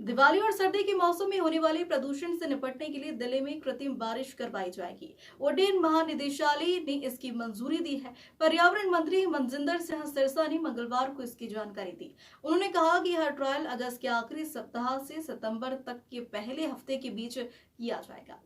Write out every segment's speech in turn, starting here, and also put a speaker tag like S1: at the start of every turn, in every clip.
S1: दिवाली और सर्दी के मौसम में होने वाले प्रदूषण से निपटने के लिए दिल्ली में कृत्रिम बारिश करवाई जाएगी। उड्डयन महानिदेशालय ने इसकी मंजूरी दी है। पर्यावरण मंत्री मनजिंदर सिंह सिरसा ने मंगलवार को इसकी जानकारी दी। उन्होंने कहा कि यह ट्रायल अगस्त के आखिरी सप्ताह से सितंबर तक के पहले हफ्ते के बीच किया जाएगा।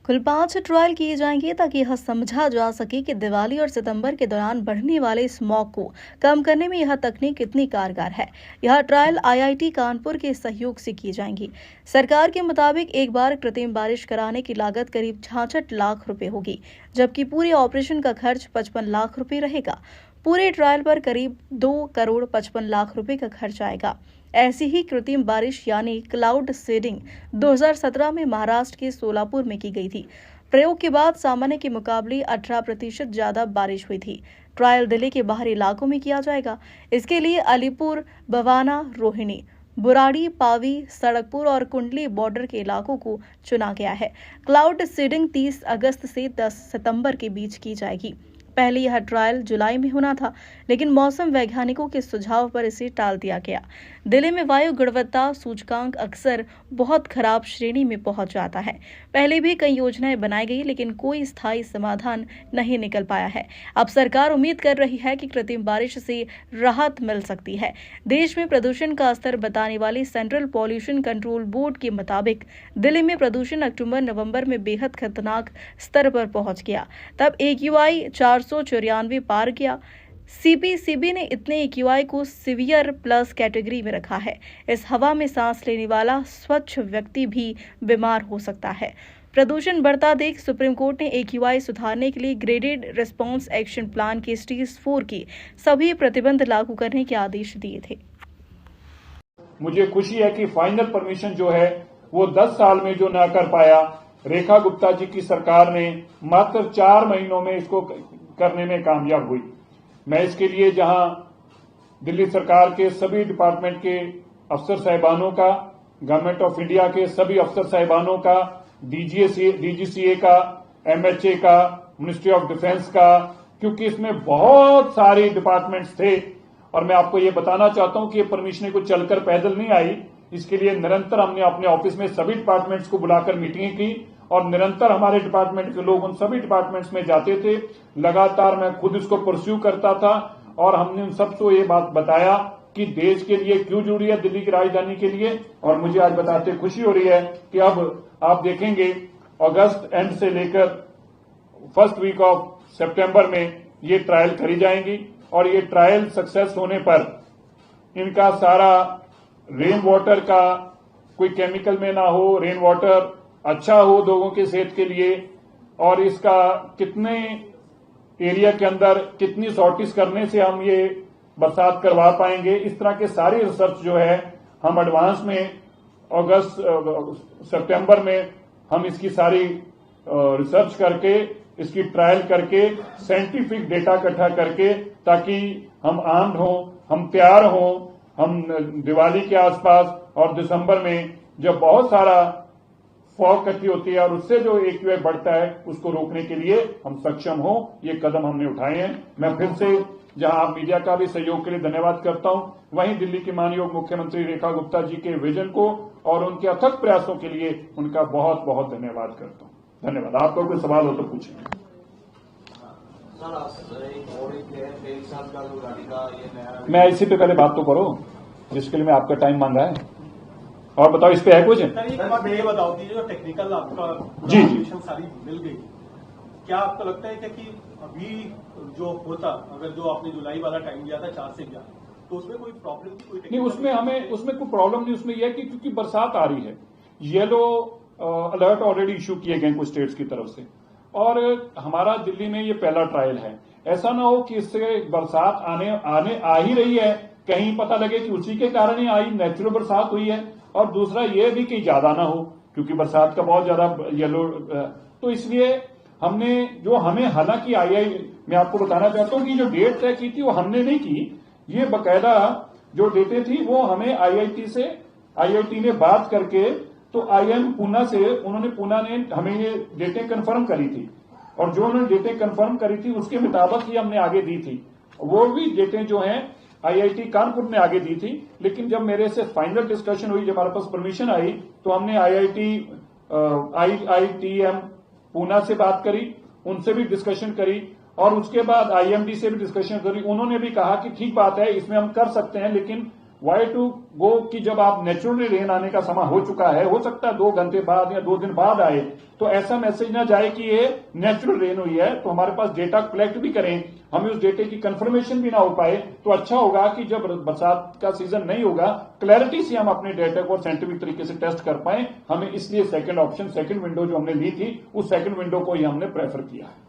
S1: कुल 5 ट्रायल किए जाएंगे ताकि यह समझा जा सके कि दिवाली और सितंबर के दौरान बढ़ने वाले स्मॉग को कम करने में यह तकनीक कितनी कारगर है। यह ट्रायल आईआईटी कानपुर के सहयोग से की जाएंगी। सरकार के मुताबिक एक बार कृत्रिम बारिश कराने की लागत करीब 66 लाख रुपए होगी, जबकि पूरे ऑपरेशन का खर्च 55 लाख रुपए रहेगा। पूरे ट्रायल पर करीब 2 करोड़ 55 लाख रुपए का खर्च आएगा। ऐसी ही कृत्रिम बारिश यानी क्लाउड सीडिंग 2017 में महाराष्ट्र के सोलापुर में की गई थी। प्रयोग के बाद सामान्य के मुकाबले 18% ज्यादा बारिश हुई थी। ट्रायल दिल्ली के बाहरी इलाकों में किया जाएगा। इसके लिए अलीपुर, बवाना, रोहिणी, बुराड़ी, पावी, सड़कपुर और कुंडली बॉर्डर के इलाकों को चुना गया है। क्लाउड सीडिंग 30 अगस्त से 10 सितंबर के बीच की जाएगी। पहले यह ट्रायल जुलाई में होना था, लेकिन मौसम वैज्ञानिकों के सुझाव पर इसे टाल दिया गया। दिल्ली में वायु गुणवत्ता सूचकांक अक्सर बहुत खराब श्रेणी में पहुंच जाता है। पहले भी कई योजनाएं बनाई गई, लेकिन कोई स्थायी समाधान नहीं निकल पाया है। अब सरकार उम्मीद कर रही है कि कृत्रिम बारिश से राहत मिल सकती है। देश में प्रदूषण का स्तर बताने वाली सेंट्रल पॉल्यूशन कंट्रोल बोर्ड के मुताबिक दिल्ली में प्रदूषण अक्टूबर-नवंबर में बेहद खतरनाक स्तर पर पहुंच गया। तब AQI 494 पार किया। CPCB ने इतने AQI को सीवियर प्लस कैटेगरी में रखा है। इस हवा में सांस लेने वाला स्वच्छ व्यक्ति भी बीमार हो सकता है। प्रदूषण बढ़ता देख सुप्रीम कोर्ट ने AQI सुधारने के लिए ग्रेडेड रिस्पांस एक्शन प्लान के स्टेज 4 की सभी प्रतिबंध लागू करने के आदेश दिए थे।
S2: मुझे खुशी है कि फाइनल परमिशन जो है वो 10 साल में जो ना कर पाया, रेखा गुप्ता जी की सरकार ने मात्र 4 महीनों में इसको करने में कामयाब हुई। मैं इसके लिए जहां दिल्ली सरकार के सभी डिपार्टमेंट के अफसर साहिबानों का, गवर्नमेंट ऑफ इंडिया के सभी अफसर साहिबानों का, DGCA का, MHA का, मिनिस्ट्री ऑफ डिफेंस का, क्योंकि इसमें बहुत सारे डिपार्टमेंट्स थे और मैं आपको ये बताना चाहता हूं कि ये परमिशन को चलकर पैदल नहीं आई। इसके लिए निरंतर हमने अपने ऑफिस में सभी डिपार्टमेंट्स को बुलाकर मीटिंगें की और निरंतर हमारे डिपार्टमेंट के लोग उन सभी डिपार्टमेंट्स में जाते थे। लगातार मैं खुद इसको परस्यू करता था और हमने उन सबको ये बात बताया कि देश के लिए क्यों जरूरी है, दिल्ली की राजधानी के लिए। और मुझे आज बताते खुशी हो रही है कि अब आप देखेंगे अगस्त एंड से लेकर फर्स्ट वीक ऑफ सितंबर में ये ट्रायल करी जाएंगी और ये ट्रायल सक्सेस होने पर इनका सारा रेन वाटर का कोई केमिकल में ना हो, रेन वाटर अच्छा हो लोगों के सेहत के लिए, और इसका कितने एरिया के अंदर कितनी सॉर्टिस करने से हम ये बरसात करवा पाएंगे, इस तरह के सारे रिसर्च जो है हम एडवांस में अगस्त सितंबर में हम इसकी सारी रिसर्च करके, इसकी ट्रायल करके, साइंटिफिक डेटा इकट्ठा करके, ताकि हम आर्म्ड हों, हम तैयार हों, हम दिवाली के आसपास और दिसंबर में जब बहुत सारा फॉग इकट्ठी होती है और उससे जो AQI बढ़ता है उसको रोकने के लिए हम सक्षम हो। ये कदम हमने उठाए हैं। मैं फिर से जहां आप मीडिया का भी सहयोग के लिए धन्यवाद करता हूं, वहीं दिल्ली की माननीय मुख्यमंत्री रेखा गुप्ता जी के विजन को और उनके अथक प्रयासों के लिए उनका बहुत बहुत धन्यवाद करता हूं। धन्यवाद। आपको कोई सवाल हो तो पूछें। मैं इसी पे पहले बात तो करो जिसके लिए मैं आपका टाइम मांगा है। और बताओ इस पे है कुछ?
S3: ये बताओ कि जो टेक्निकल आपका
S2: जी
S3: सारी मिल गई, क्या आपको लगता है कि अभी जो होता, अगर जो आपने जुलाई वाला टाइम दिया था 4 से 11, तो उसमें कोई प्रॉब्लम थी? कोई
S2: नहीं, उसमें कोई प्रॉब्लम नहीं। उसमें यह कि क्योंकि बरसात आ रही है, येलो अलर्ट ऑलरेडी इश्यू किए गए कुछ स्टेट्स की तरफ से, और हमारा दिल्ली में ये पहला ट्रायल है। ऐसा ना हो कि इससे बरसात आने आ ही रही है, कहीं पता लगे कि उसी के कारण ही आई नेचुरल बरसात हुई है, और दूसरा ये भी कि ज्यादा ना हो क्योंकि बरसात का बहुत ज्यादा येलो। तो इसलिए हमें हालांकि मैं आपको बताना चाहता हूं कि जो डेट तय की थी वो हमने नहीं की, ये बकायदा जो डेटें थी वो हमें IIT ने बात करके, तो IIM पूना से पूना ने हमें ये डेटें कंफर्म करी थी और जो उन्होंने डेटें कंफर्म करी थी उसके मुताबिक ही हमने आगे दी थी। वो भी डेटें जो हैं आईआईटी कानपुर ने आगे दी थी, लेकिन जब मेरे से फाइनल डिस्कशन हुई, जब हमारे पास परमिशन आई, तो हमने आईआईटीएम पूना से बात करी, उनसे भी डिस्कशन करी और उसके बाद आईएमडी से भी डिस्कशन करी। उन्होंने भी कहा कि ठीक बात है, इसमें हम कर सकते हैं, लेकिन वाई टू गो कि जब आप नेचुरली रेन आने का समय हो चुका है, हो सकता है 2 घंटे बाद या 2 दिन बाद आए, तो ऐसा मैसेज ना जाए कि ये नेचुरल रेन हुई है, तो हमारे पास डेटा कलेक्ट भी करें, हमें उस डेटे की कंफर्मेशन भी ना हो पाए, तो अच्छा होगा कि जब बरसात का सीजन नहीं होगा, क्लैरिटी से हम अपने डेटा को साइंटिफिक तरीके से टेस्ट कर पाए। हमें इसलिए सेकंड ऑप्शन, सेकंड विंडो जो हमने ली थी, उस सेकंड विंडो को ही हमने प्रेफर किया है।